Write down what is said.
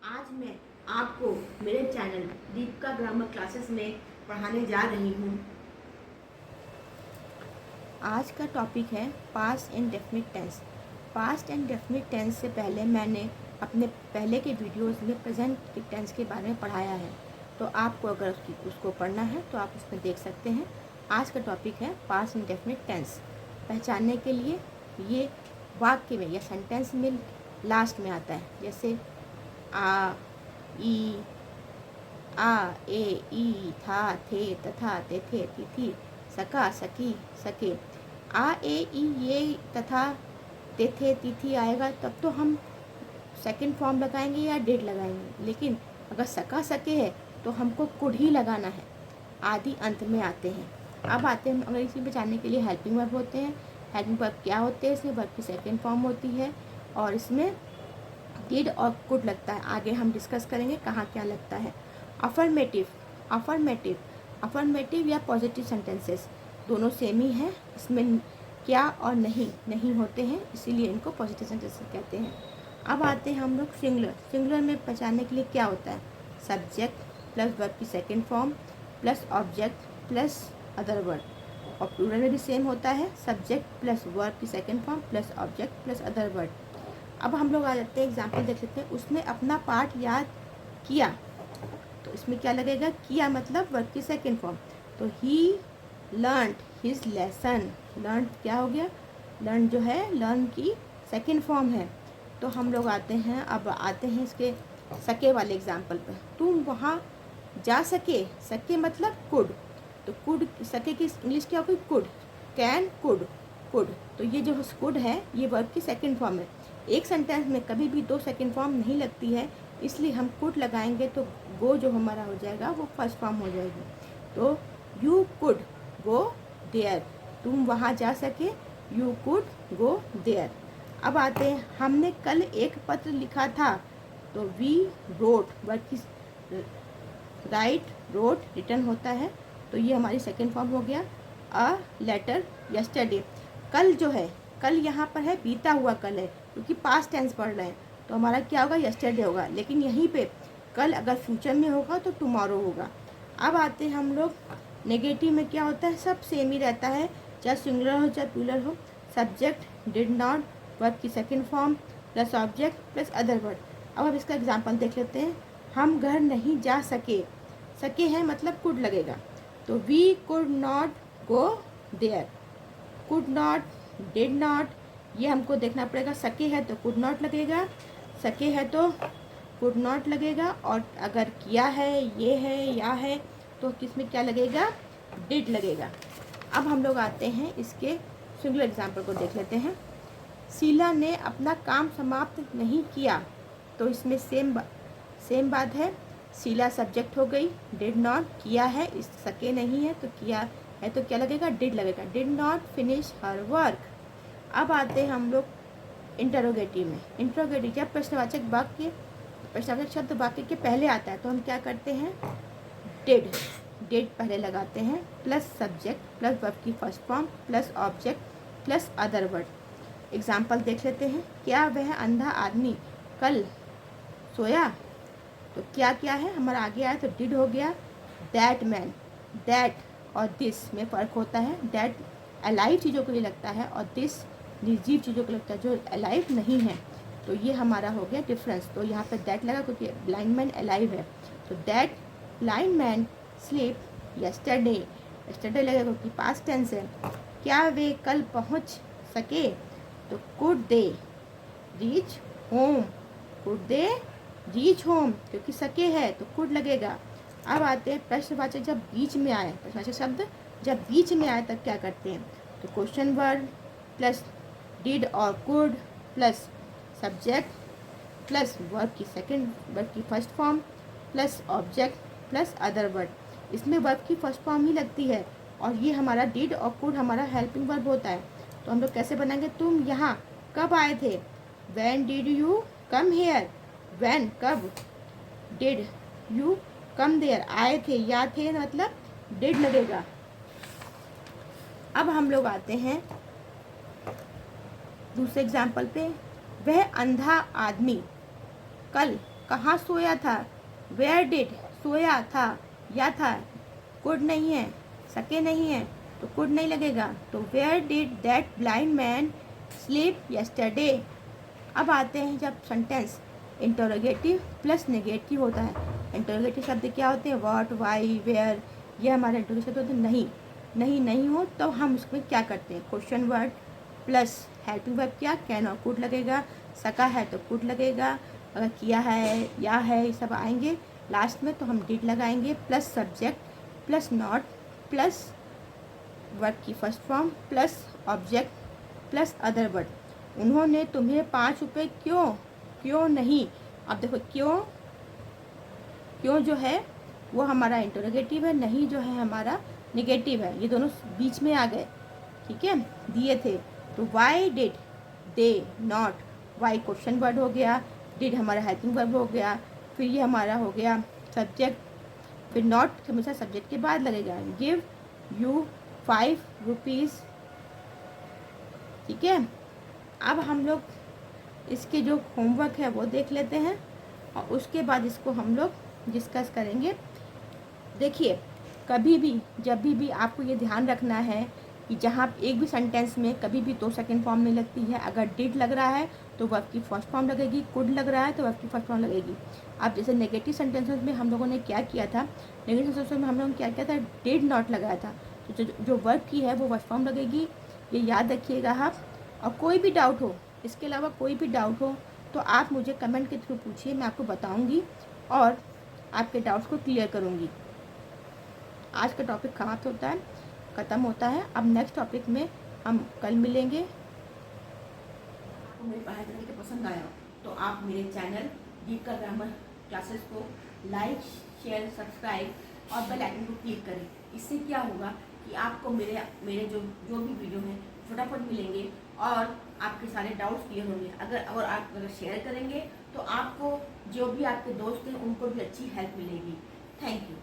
आज मैं आपको मेरे चैनल दीपिका ग्रामर क्लासेस में पढ़ाने जा रही हूँ। आज का टॉपिक है past indefinite tense. Past indefinite tense से पहले मैंने अपने पहले के वीडियोस में प्रेजेंट टेंस के बारे में पढ़ाया है, तो आपको अगर उसको पढ़ना है तो आप उसमें देख सकते हैं। आज का टॉपिक है पास्ट इंडेफिनिट टेंस। पहचानने के लिए ये वाक्य में या सेंटेंस में लास्ट में आता है, जैसे आ, ई, आ, ए, ई, था, थे, तथा, तेथे, तिथि, सका, सकी, सके। आ, ए, ई, ये, तथा, तेथे, तिथि आएगा तब तो हम सेकंड फॉर्म लगाएंगे या डिड लगाएंगे, लेकिन अगर सका, सके है तो हमको कुड ही लगाना है। आदि अंत में आते हैं। अब आते हैं अगर इसी बचाने के लिए हेल्पिंग वर्ब होते हैं। हेल्पिंग वर्ब क्या होते हैं? इसमें वर्ब की सेकंड फॉर्म होती है और इसमें डिड और कुड लगता है। आगे हम डिस्कस करेंगे कहाँ क्या लगता है। अफर्मेटिव, अफर्मेटिव, अफर्मेटिव या पॉजिटिव सेंटेंसेस दोनों सेम ही हैं। इसमें क्या और नहीं नहीं होते हैं, इसीलिए इनको पॉजिटिव सेंटेंसेस कहते हैं। अब आते हैं हम लोग सिंगुलर। सिंगुलर में पहचानने के लिए क्या होता है? सब्जेक्ट प्लस वर्ब की second form plus object plus other word. और प्लूरल में भी सेम होता है, सब्जेक्ट प्लस वर्ब की second form plus object plus other word. अब हम लोग आ जाते हैं एग्जाम्पल देख लेते हैं। उसने अपना पाठ याद किया, तो इसमें क्या लगेगा? किया मतलब वर्ब की सेकेंड फॉर्म, तो ही लर्न हिज लेसन। लर्न क्या हो गया? लर्न जो है लर्न की सेकेंड फॉर्म है। तो हम लोग आते हैं, अब आते हैं इसके सके वाले एग्जाम्पल पर। तुम वहाँ जा सके, सके मतलब कुड, तो कुड सके की इंग्लिश क्या होगी? Could, can, could, could. तो ये जो कुड है ये वर्ब की सेकेंड फॉर्म है। एक सेंटेंस में कभी भी दो सेकेंड फॉर्म नहीं लगती है, इसलिए हम कुड लगाएंगे तो गो जो हमारा हो जाएगा वो फर्स्ट फॉर्म हो जाएगी। तो यू कुड गो देयर, तुम वहाँ जा सके, यू कुड गो देयर। अब आते हैं, हमने कल एक पत्र लिखा था, तो वी रोट, वर्ब की राइट, रोट, रिटर्न होता है, तो ये हमारी सेकेंड फॉर्म हो गया। A letter yesterday. कल जो है, कल यहाँ पर है बीता हुआ कल है, क्योंकि पास्ट टेंस पढ़ रहे हैं, तो हमारा क्या होगा? यस्टरडे होगा। लेकिन यहीं पे कल अगर फ्यूचर में होगा तो टुमारो होगा। अब आते हैं हम लोग नेगेटिव में। क्या होता है? सब सेम ही रहता है, चाहे सिंगुलर हो चाहे प्लूरल हो। सब्जेक्ट डिड नॉट, वर्ब की second form plus object plus other word. अब इसका एग्जाम्पल देख लेते हैं। हम घर नहीं जा सके, सके हैं मतलब कुड लगेगा, तो we could not go there. Could not, did not, ये हमको देखना पड़ेगा। सके है तो कुड नॉट लगेगा, सके है तो कुड नॉट लगेगा, और अगर किया है, ये है, या है, तो किसमें क्या लगेगा? डिड लगेगा। अब हम लोग आते हैं इसके सिंगुलर एग्जाम्पल को देख लेते हैं। शीला ने अपना काम समाप्त नहीं किया, तो इसमें सेम बात है। शीला सब्जेक्ट हो गई, डिड नॉट, किया है, इस सके नहीं है तो किया है तो क्या लगेगा? डिड लगेगा। Did not finish her work. अब आते हैं हम लोग इंटरोगेटिव में। इंटरोगेटिव जब प्रश्नवाचक वाक्य, प्रश्नवाचक शब्द वाक्य के पहले आता है तो हम क्या करते हैं? डिड, डिड पहले लगाते हैं, प्लस सब्जेक्ट प्लस वर्ब की first form plus object plus other word. Example देख लेते हैं। क्या वह अंधा आदमी कल सोया, तो क्या क्या है हमारा आगे आया तो डिड हो गया। दैट मैन, दैट और दिस में फ़र्क होता है। दैट अलाइव चीज़ों के लिए लगता है और दिस निर्जीव चीज़ों को लगता है जो अलाइव नहीं है, तो ये हमारा हो गया डिफरेंस। तो यहाँ पे दैट लगा क्योंकि ब्लाइंड मैन अलाइव है, तो that blind man sleep yesterday, yesterday लगेगा क्योंकि पास्ट टेंस है। क्या वे कल पहुँच सके, तो could they reach home, could they reach home, क्योंकि सके है तो कुड लगेगा। अब आते हैं प्रश्नवाचक जब बीच में आए, प्रश्नवाचक शब्द जब बीच में आए तब क्या करते हैं? तो क्वेश्चन वर्ड प्लस डिड और could plus subject plus verb की सेकंड, वर्ब की first form plus object plus other word. इसमें वर्ब की फर्स्ट फॉर्म ही लगती है और ये हमारा डिड और कुड हमारा हेल्पिंग वर्ब होता है। तो हम लोग कैसे बनाएंगे? तुम यहाँ कब आए थे? When did you come here, when कब, डिड यू कम देयर, आए थे या थे मतलब डिड लगेगा। अब हम लोग आते हैं दूसरे एग्जाम्पल पे। वह अंधा आदमी कल कहाँ सोया था, वेयर डिड, सोया था या था, कुड नहीं है, सके नहीं है तो कुड नहीं लगेगा, तो where did that blind man sleep yesterday. अब आते हैं जब सेंटेंस इंटरोगेटिव प्लस नेगेटिव होता है। इंटरोगेटिव शब्द क्या होते हैं, व्हाट, वाई, वेयर, ये हमारे इंटरोगेटिव शब्द होते हैं। नहीं, नहीं नहीं हो तो हम उसमें क्या करते हैं, question word plus helping verb क्या, कैन और कुड लगेगा, सका है तो कुड लगेगा, अगर किया है या है ये सब आएंगे लास्ट में तो हम डिड लगाएंगे, plus subject plus not plus verb की first form plus object plus other word. उन्होंने तुम्हें 5 रुपये क्यों, क्यों नहीं। अब देखो क्यों, क्यों जो है वो हमारा इंटरोगेटिव है, नहीं जो है हमारा निगेटिव है, ये दोनों बीच में आ गए, ठीक है, दिए थे। तो why did they not, why question word हो गया, डिड हमारा हेल्पिंग वर्ब हो गया, फिर ये हमारा हो गया सब्जेक्ट, फिर नॉट हमेशा सब्जेक्ट के बाद लगेगा, गिव यू 5 रुपीज़, ठीक है। अब हम लोग इसके जो होमवर्क है वो देख लेते हैं और उसके बाद इसको हम लोग डिस्कस करेंगे। देखिए कभी भी जब भी आपको ये ध्यान रखना है कि जहाँ एक भी सेंटेंस में कभी भी तो सेकंड फॉर्म नहीं लगती है। अगर डिड लग रहा है तो वर्ब की फर्स्ट फॉर्म लगेगी, कुड लग रहा है तो वर्ब की फर्स्ट फॉर्म लगेगी। अब जैसे नेगेटिव सेंटेंसेस में हम लोगों ने क्या किया था, नेगेटिव सेंटेंसेस में हम लोगों ने क्या किया था, डिड नॉट लगाया था, तो जो वर्ब की है वो फर्स्ट फॉर्म लगेगी, ये याद रखिएगा आप। और कोई भी डाउट हो, इसके अलावा कोई भी डाउट हो तो आप मुझे कमेंट के थ्रू पूछिए, मैं आपको बताऊँगी और आपके डाउट्स को क्लियर करूँगी। आज का टॉपिक ख़त्म होता है। अब नेक्स्ट टॉपिक में हम कल मिलेंगे। आपको मेरी पढ़ाई करने के पसंद आया तो आप मेरे चैनल गीता ग्रामर क्लासेस को लाइक, शेयर, सब्सक्राइब और बेल आइकन को क्लिक करें। इससे क्या होगा कि आपको मेरे जो भी वीडियो हैं फटाफट मिलेंगे और आपके सारे डाउट्स क्लियर होंगे। अगर आप शेयर करेंगे तो आपको जो भी आपके दोस्त हैं उनको भी अच्छी हेल्प मिलेगी। Thank you.